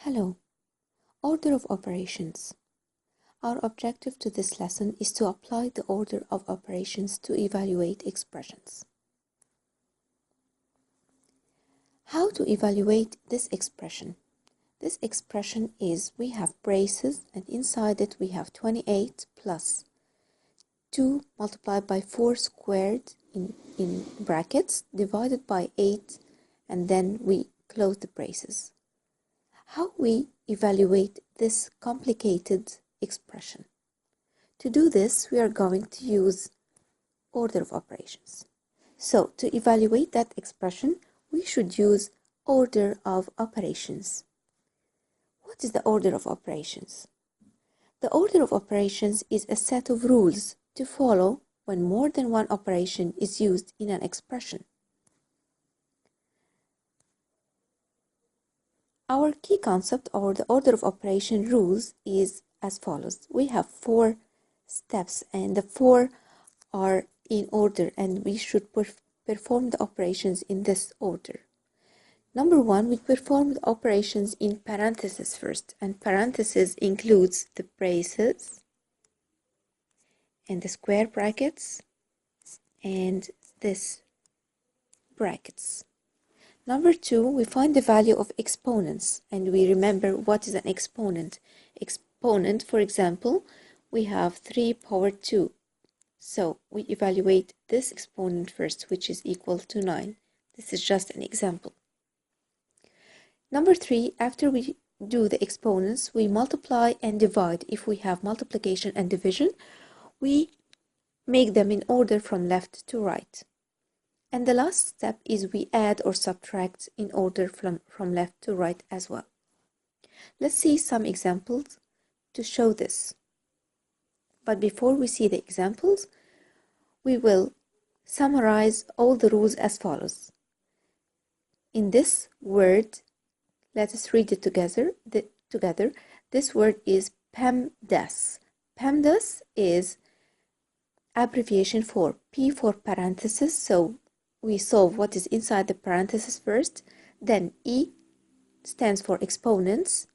Hello, order of operations. Our objective to this lesson is to apply the order of operations to evaluate expressions. How to evaluate this expression? This expression is we have braces and inside it we have 28 plus 2 multiplied by 4 squared in brackets divided by 8 and then we close the braces. How we evaluate this complicated expression? To do this, we are going to use order of operations. So, to evaluate that expression, we should use order of operations. What is the order of operations? The order of operations is a set of rules to follow when more than one operation is used in an expression. Our key concept or the order of operation rules is as follows. We have 4 steps and the 4 are in order and we should perform the operations in this order. Number 1, we perform the operations in parentheses first, and parentheses includes the braces and the square brackets and this brackets. Number 2, we find the value of exponents and we remember what is an exponent. Exponent, for example, we have 3 power 2. So we evaluate this exponent first, which is equal to 9. This is just an example. Number 3, after we do the exponents, we multiply and divide. If we have multiplication and division, we make them in order from left to right. And the last step is we add or subtract in order from left to right as well. Let's see some examples to show this. But before we see the examples, we will summarize all the rules as follows. In this word, let us read it together. This word is PEMDAS. PEMDAS is abbreviation for P for parenthesis, so we solve what is inside the parenthesis first. Then E stands for exponents,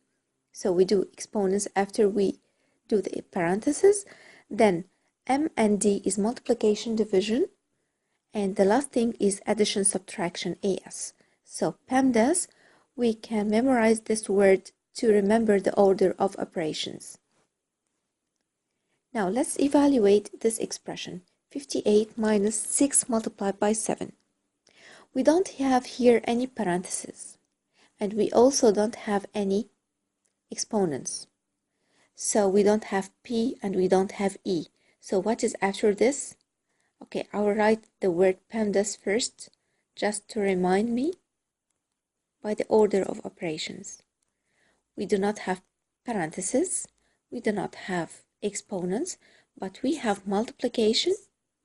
so we do exponents after we do the parenthesis. Then M and D is multiplication, division, and the last thing is addition, subtraction, AS. So PEMDAS, we can memorize this word to remember the order of operations. Now let's evaluate this expression, 58 minus 6 multiplied by 7. We don't have here any parentheses, and we also don't have any exponents. So we don't have P and we don't have E. So what is after this? Okay, I will write the word PEMDAS first, just to remind me by the order of operations. We do not have parentheses, we do not have exponents, but we have multiplication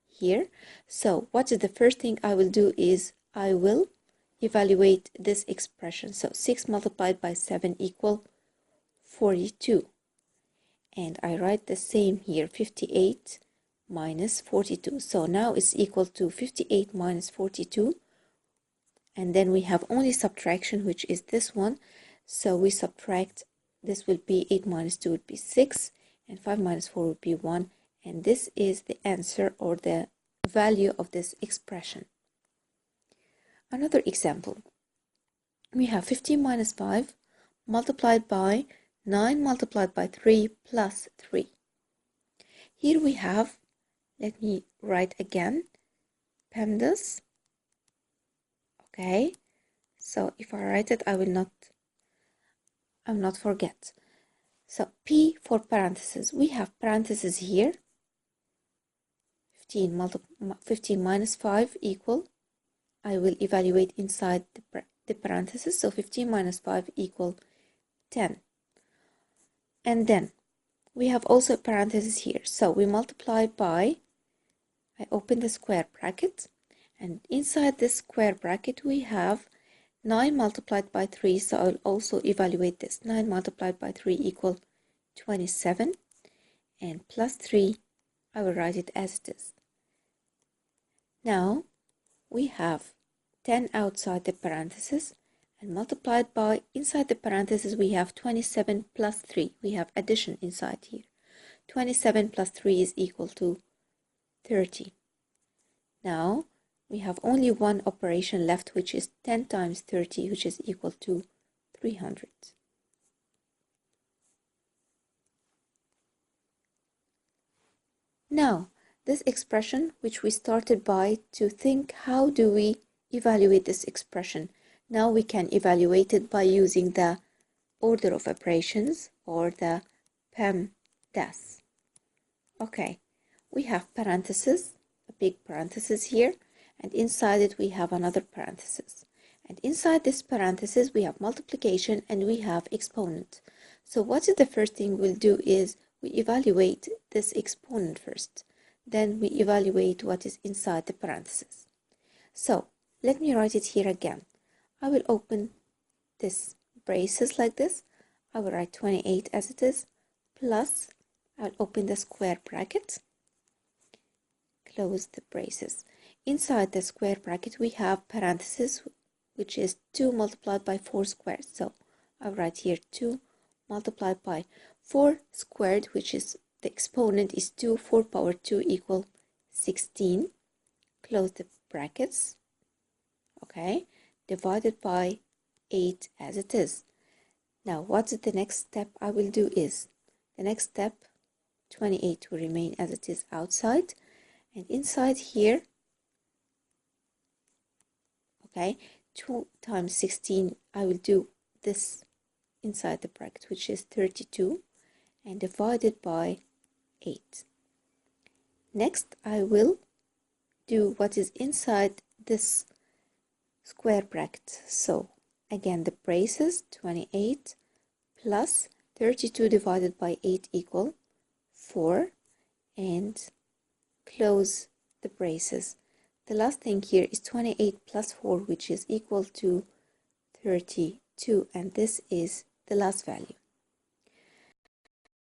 here. So what is the first thing I will do is I will evaluate this expression. So 6 multiplied by 7 equal 42. And I write the same here, 58 minus 42. So now it's equal to 58 minus 42. And then we have only subtraction, which is this one. So we subtract, this will be 8 minus 2 would be 6. And 5 minus 4 would be 1. And this is the answer or the value of this expression. Another example. We have 15 minus 5 multiplied by 9 multiplied by 3 plus 3. Here we have, let me write again, PEMDAS. Okay, so if I write it, I will not forget. So P for parentheses. We have parentheses here. 15 minus 5 equal, I will evaluate inside the parentheses. So 15 minus 5 equal 10. And then we have also parentheses here. So we multiply by, I open the square bracket, and inside this square bracket we have 9 multiplied by 3. So I'll also evaluate this. 9 multiplied by 3 equal 27. And plus 3, I will write it as it is. Now we have 10 outside the parentheses and multiplied by, inside the parentheses we have 27 plus 3. We have addition inside here. 27 plus 3 is equal to 30. Now we have only one operation left, which is 10 times 30, which is equal to 300. Now, this expression, which we started by to think how do we evaluate this expression, now we can evaluate it by using the order of operations or the PEMDAS. Okay, we have parentheses, a big parenthesis here, and inside it we have another parenthesis. And inside this parenthesis we have multiplication and we have exponent. So what is the first thing we'll do is we evaluate this exponent first. Then we evaluate what is inside the parenthesis. So let me write it here again. I will open this braces like this. I will write 28 as it is, plus I'll open the square bracket, close the braces. Inside the square bracket we have parenthesis, which is 2 multiplied by 4 squared. So I'll write here 2 multiplied by 4 squared, which is the exponent is 2, 4 power 2 equal 16. Close the brackets. Okay, divided by 8 as it is. Now what's the next step I will do is, the next step 28 will remain as it is outside, and inside here, okay, 2 times 16, I will do this inside the bracket, which is 32, and divided by 8. Next I will do what is inside this square bracket. So again the braces, 28 plus 32 divided by 8 equal 4, and close the braces. The last thing here is 28 plus 4, which is equal to 32, and this is the last value.